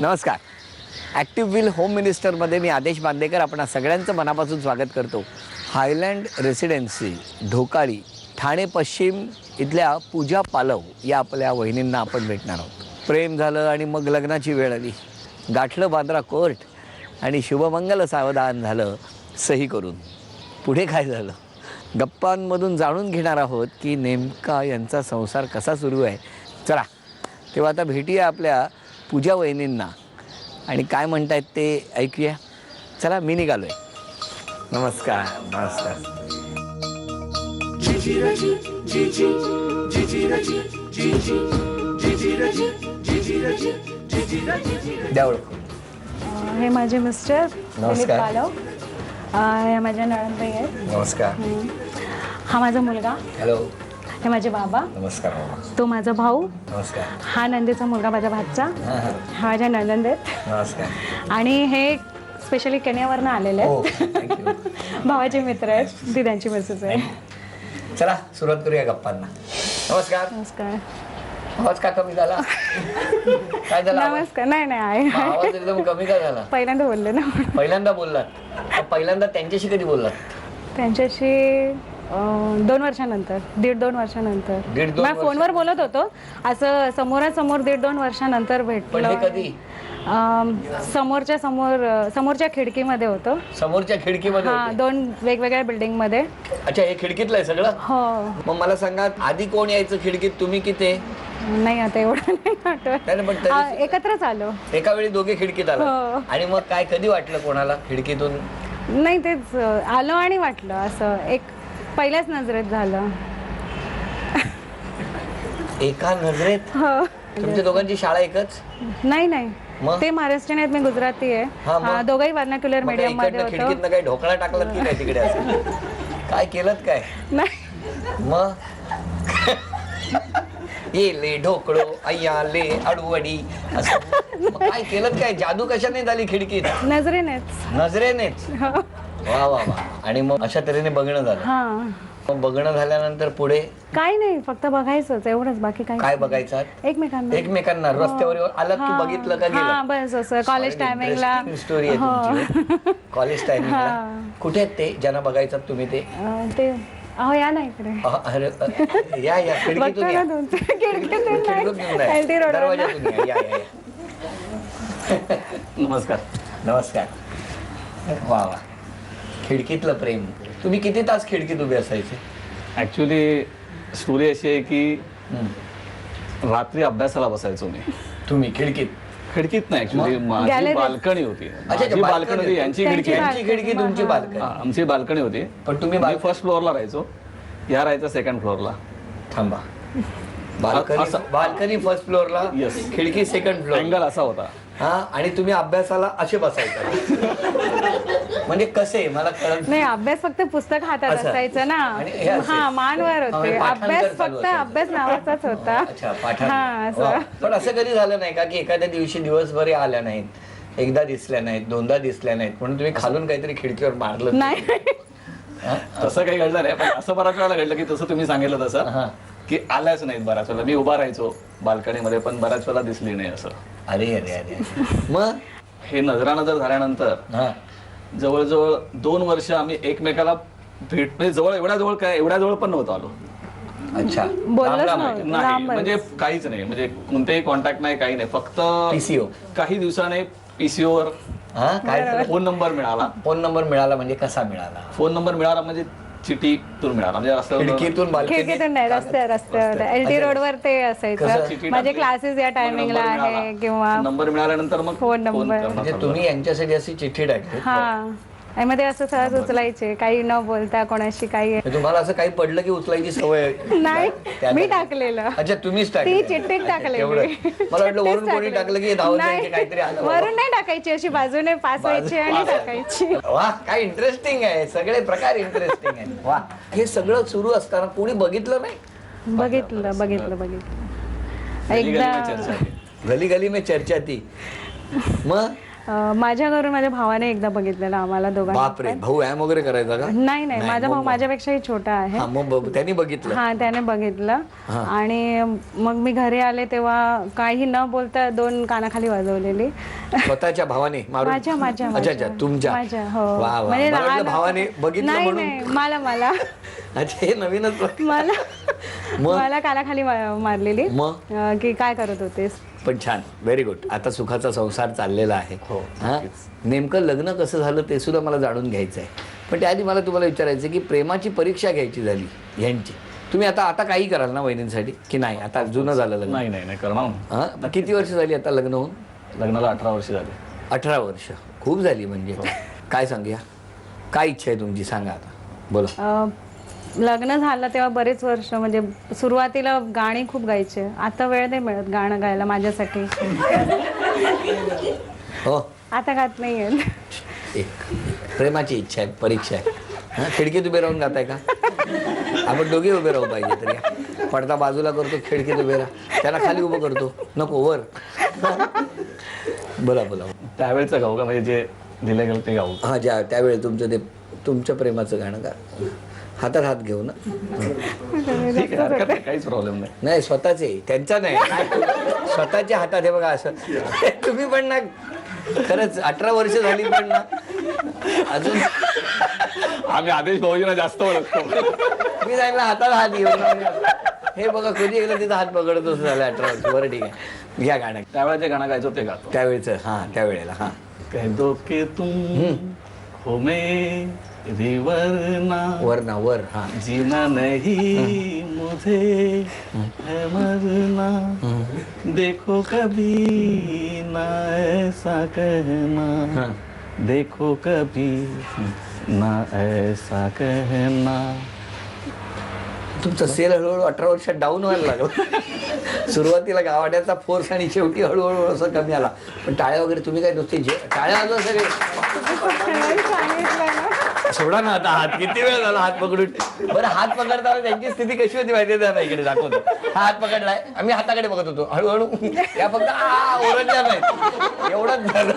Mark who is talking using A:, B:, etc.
A: नमस्कार. Active wheel home मिनिस्टरमध्ये मी आदेश बांदेकर आपणा सगळ्यांचं मनापासून स्वागत करतो. हायलँड रेसिडेन्सी ढोकाळी ठाणे पश्चिम इथल्या पूजा पालव या आपल्या वहिनींना आपण भेटणार आहोत. प्रेम झालं आणि मग लग्नाची वेळ आली. गाठलं बांद्रा कोर्ट आणि शुभमंगल सावधान झालं सही करून. पुढे काय झालं गप्पांमधून जाणून घेणार आहोत की नेमका यांचा संसार कसा सुरू आहे. चला तेव्हा आता भेटूया आपल्या पूजा वहिनींना आणि काय म्हणतायत ते ऐकूया. चला मी निघालोय. नमस्कार. नमस्कार. द्या ओळख.
B: हे माझे मिस्टर दिलीप
A: नमस्कार.
B: पालव. ह्या माझ्या नणंदबाई आहेत.
A: नमस्कार.
B: हा माझा मुलगा.
A: हॅलो.
B: हे माझे बाबा.
A: नमस्कार.
B: तो माझा भाऊ.
A: नमस्कार.
B: हा नंदेचा मुलगा माझा भाचा. हा माझ्या नणंद आहेत.
A: नमस्कार.
B: आणि हे स्पेशली केन्यावरनं आलेले
A: हो
B: आहेत.
A: थँक्यू.
B: भावाचे मित्र आहेत. ती त्यांची मिसेस आहे.
A: चला सुरुवात करूया गप्पांना. नमस्कार.
B: नमस्कार.
A: आवाज का कमी झाला. काय झालं आवाज?
B: नमस्कार. नाही नाही आहे
A: आवाज एकदम कमी का झाला.
B: पहिल्यांदा बोलले ना.
A: पहिल्यांदा बोललात. पहिल्यांदा त्यांच्याशी कधी बोललात.
B: त्यांच्याशी 2 वर्षानंतर 1.5-2 वर्षानंतर.
A: 1.5-2
B: मी फोनवर बोलत होतो. असं समोरासमोर 1.5-2 वर्षानंतर
A: पण हे
B: भेटलं.
A: कधी.
B: समोरच्या खिडकीमध्ये होतं.
A: समोरच्या खिडकीमध्ये
B: हा
A: होते?
B: 2 वेगवेगळ्या बिल्डिंग मध्ये.
A: अच्छा हे खिडकीतलं आहे सगळं.
B: हो.
A: मग मला सांगा आधी कोण यायचं खिडकीत तुम्ही की ते.
B: नाही आता एवढं नाही आठवत.
A: नाही, पण तरी-
B: एकत्रच आलो.
A: एका वेळी दोघे खिडकीत आला.
B: हो.
A: आणि मग काय कधी वाटलं कोणाला खिडकीतून.
B: नाही तेच आलो आणि वाटलं असं एक पहिल्याच नजरेत झालं.
A: एका नजरेत.
B: हो.
A: तुमच्या दोघांची शाळा एकच.
B: नाही नाही
A: मग?
B: ते महाराष्ट्रीयन आहेत. मी गुजराती
A: हा, मग?
B: आहे. दोघंही वर्नाक्युलर
A: मग काय
B: मीडियम मध्ये
A: इकडनं
B: होतो.
A: खिडकीतनं काही ढोकळा टाकलात की नाही तिकडे असं? काय केलं काय
B: नाही
A: मग. ये ले ढोकळो अय्या ले अडवडी असं मग काय केलं काय. जादू कशाने झाली खिडकीत.
B: नजरेनेच.
A: नजरेनेच. वा वा वा. आणि मग अशा तऱ्हेने बघणं झालं.
B: हा
A: मग बघणं झाल्यानंतर पुढे
B: काही नाही फक्त बघायचंच एवढंच. बाकी काही
A: काय बघायचं.
B: एकमेकांना.
A: एकमेकांना रस्त्यावर आलात की बघितलं का
B: हा
A: गेलं.
B: बस असं कॉलेज टायमिंगला.
A: स्टोरी आहे तुमची. कॉलेज टायमिंगला
B: हा.
A: कुठे आहेत ते ज्यांना बघायचं तुम्ही ते.
B: ते अहो या ना इकडे.
A: अरे, या या खिडकीतून
B: बघतो
A: या.
B: ना तुमचं. खिडकीतून
A: खिडकीतून
B: नाही. LT रोडवर.
A: दरवाजातून या या या.
C: नमस्कार.
A: नमस्कार. वा वा. खिडकीतलं प्रेम. तुम्ही किती तास खिडकीत उभे असायचे.
C: ऍक्च्युली स्टोरी अशी आहे की रात्री अभ्यासाला बसायचो मी.
A: तुम्ही खिडकीत.
C: खिडकीत नाही ऍक्च्युली माझी
B: Gallery.
C: बाल्कनी होती.
A: अच्छा,
C: माझी बाल्कनी होती यांची
B: त्यांची
C: खिडकी.
A: यांची खिडकी तुमची बाल्कनी.
C: हा, आमची बाल्कनी होती.
A: पण तुम्ही
C: मी फर्स्ट फ्लोअरला राहायचो. या राहायचा सेकंड फ्लोअरला.
A: थांबा. बाल्कनी
C: असं.
A: बाल्कनी फर्स्ट फ्लोअरला.
C: Yes.
A: खिडकी सेकंड फ्लोअर.
C: अँगल असा होता.
A: हा आणि तुम्ही अभ्यासाला असे बसायचं. म्हणजे कसे मला कळत
B: नाही अभ्यास फक्त पुस्तक हातात
A: असं.
B: असायचं ना.
A: आणि हे असे.
B: हा मानवर होते.
A: म्हणजे पाठांतर
B: अभ्यास
A: चालू
B: फक्त
A: असायचं.
B: अभ्यास नावाचाच होता.
A: अच्छा पाठांतर.
B: हा, असं.
A: वा. पण असं कधी झालं नाही का की एखाद्या दिवशी दिवसभर आल्या नाहीत, एकदा दिसल्या नाहीत, दोनदा दिसल्या नाहीत म्हणून तुम्ही खालून काहीतरी खिडकीवर मारलं.
B: नाही
C: तसं काही घडलं नाही. पण असं बऱ्याच वेळेला घडलं की तसं तुम्ही सांगितलं
A: हा.
C: तसं की आल्याच नाहीत बऱ्याच वेळेला. मी उभा राहायचो बाल्कनीमध्ये पण बऱ्याच वेळेला दिसली नाही असं.
A: अरे अरे अरे. मग
C: हे नजरानजर झाल्यानंतर
A: हा
C: जवळजवळ 2 वर्ष आम्ही एकमेकाला भेट म्हणजे जवळ एवढ्या जवळ काय एवढ्या जवळ पण नव्हतो आलो.
A: अच्छा.
B: बोललोच
A: लांब
B: नव्हतं.
C: नाही
B: लांबच.
C: म्हणजे काहीच नाही. म्हणजे कोणतेही कॉन्टॅक्ट नाही काही नाही. फक्त
A: PCO.
C: काही दिवसाने PCO वर
A: हा काय झालं?
C: फोन नंबर मिळाला.
A: फोन नंबर मिळाला म्हणजे कसा मिळाला.
C: फोन नंबर मिळाला म्हणजे चिठीतून मिळाला. म्हणजे रस्त्यावर
A: खिडकीतून
B: खिडकीतून नाही रस्त्यावर LT रोडवर ते
A: कसं?
B: असायचं.
C: चिठ्ठी
B: माझे
C: टाकली.
B: क्लासेस या टायमिंगला
C: फोन नंबर
B: आहे
C: मिळाला.
B: किंवा
C: नंबर मिळाल्यानंतर मग
B: फोन नंबर.
C: करणं
A: म्हणजे
C: चालू
A: तुम्ही यांच्यासाठी अशी चिठ्ठी टाकली.
B: हा आणि मग ते असं सहज उचलायचे काही न बोलता कोणाशी काही.
A: म्हणजे तुम्हाला असं काही पडलं की उचलायची सवय आहे?
B: नाही
A: त्या-
B: मी टाकलेलं.
A: अच्छा तुम्हीच
B: ती
A: टाकली.
B: चिठ्ठीत टाकलेली.
A: एवढं. मला वाटलं वरून कोणी टाकलं की धावत
B: नाही.
A: जायचे काहीतरी आलं.
B: वरून नाही टाकायची अशी बाजूने पास व्हायची आणि टाकायची.
A: वा काय इंटरेस्टिंग आहे. सगळे प्रकार इंटरेस्टिंग आहे. वा. हे सगळं सुरू असताना कोणी बघितलं नाही.
B: बघितलं
C: गली
B: एकदा
C: गली में चर्चा आहे.
A: गली गली में चर्चा ती. मग
B: माझ्या घरून माझ्या भावाने एकदा बघितलेलं आम्हाला दोघांना.
A: बापरे, भाऊ व्यायाम वगैरे करायचा का?
B: नाही नाही, माझा भाऊ माझ्यापेक्षाही छोटा आहे.
A: हा, मग त्यांनी बघितलं.
B: हा, त्याने बघितलं आणि मग मी घरी आले तेव्हा काही न बोलता 2 कानाखाली वाजवलेली.
A: स्वतःच्या भावाने मारून?
B: माझ्या माझ्या
A: अच्छा अच्छा, तुमच्या.
B: माझ्या, हो.
A: वा वा,
B: म्हणजे
A: मला वाटलं
B: लहान-
A: भावाने बघितलं
B: नाही
A: म्हणून.
B: नाही, मला
A: अच्छा, हे नवीनच वाटलं.
B: मला मला कानाखाली मारलेली
A: मग
B: की काय करत होतेस.
A: पण छान, व्हेरी गुड. आता सुखाचा संसार चाललेला आहे.
C: हो,
A: हा, नेमकं लग्न कसं झालं ते सुद्धा मला जाणून घ्यायचं आहे. पण त्याआधी मला तुम्हाला विचारायचं की प्रेमाची परीक्षा घ्यायची झाली ह्यांची, तुम्ही आता काही कराल ना वहिनींसाठी की नाही? आता जुनं झालं लग्न.
C: नाही नाही नाही करणार ना.
A: हा, किती वर्ष झाली आता लग्न होऊन?
C: लग्नाला 18 वर्ष झाले.
A: 18 वर्ष, खूप झाली म्हणजे. काय सांगूया, काय इच्छा आहे तुमची, सांगा आता, बोला.
B: लग्न झालं तेव्हा बरेच वर्ष म्हणजे सुरुवातीला गाणी खूप गायचे. आता वेळ नाही मिळत गाणं गायला माझ्यासाठी.
A: हो,
B: आता गात नाही आहेत.
A: एक प्रेमाची इच्छा आहे, परीक्षा आहे. हा, खिडकीत उभे राहून जाताय का? आपण दोघे उभे राहू पाहिजे तरी. पडदा बाजूला करतो, खिडकीत उभे राहा, त्याला खाली उभं करतो, नको वर. बोला बोला.
C: त्यावेळेचं गाऊ का, म्हणजे जे दिलं गेलं ते गाऊ?
A: हा, त्यावेळी तुमचं ते तुमच्या प्रेमाचं गाणं का, हातात हात घेऊ ना.
C: ठीक आहे, हरकत नाही, काहीच प्रॉब्लेम नाही.
A: नाही, स्वतःचे, त्यांचा नाही, स्वतःच्या हातात. हे बघा असं तुम्ही पण ना, खरंच 18 वर्ष झाली पण ना अजून.
C: आम्ही आदेश भाऊजींना जास्त ओळखतो.
A: मी सांगितलं हातात हात घेऊन. हे बघा, कधी एकदा तिचा हात पकडत असं झालं 18 वर्ष. बरं, ठीक आहे, घ्या गाणं.
C: त्यावेळेस जे गाणं गायचो ते गातो.
A: त्यावेळेचं, हा, त्यावेळेला. हा,
C: कह दो के तुम हो मेरी वरना
A: वरना वर. हा,
C: जीना नहीं मुझे है मरना, देखो कभी ना ऐसा कहना, देखो कभी ना ऐसा कहना.
A: तुमचं सेल हळूहळू 18 वर्षात डाऊन व्हायला लागलं. सुरुवातीला गावाड्याचा फोर्स आणि शेवटी हळूहळू असं कमी आला. पण टाळ्या वगैरे तुम्ही काय नुसते टाळ्या वाजवा सगळे. सोडा ना आता हात, किती वेळ झाला हात पकडून. बरं, हात पकडताना त्यांची स्थिती कशी होती माहिती आहे? इकडे दाखवतो, हा हात पकडलाय, आम्ही हाताकडे बघत होतो हळूहळू. या फक्त ओरडल्या नाही, एवढंच झालं.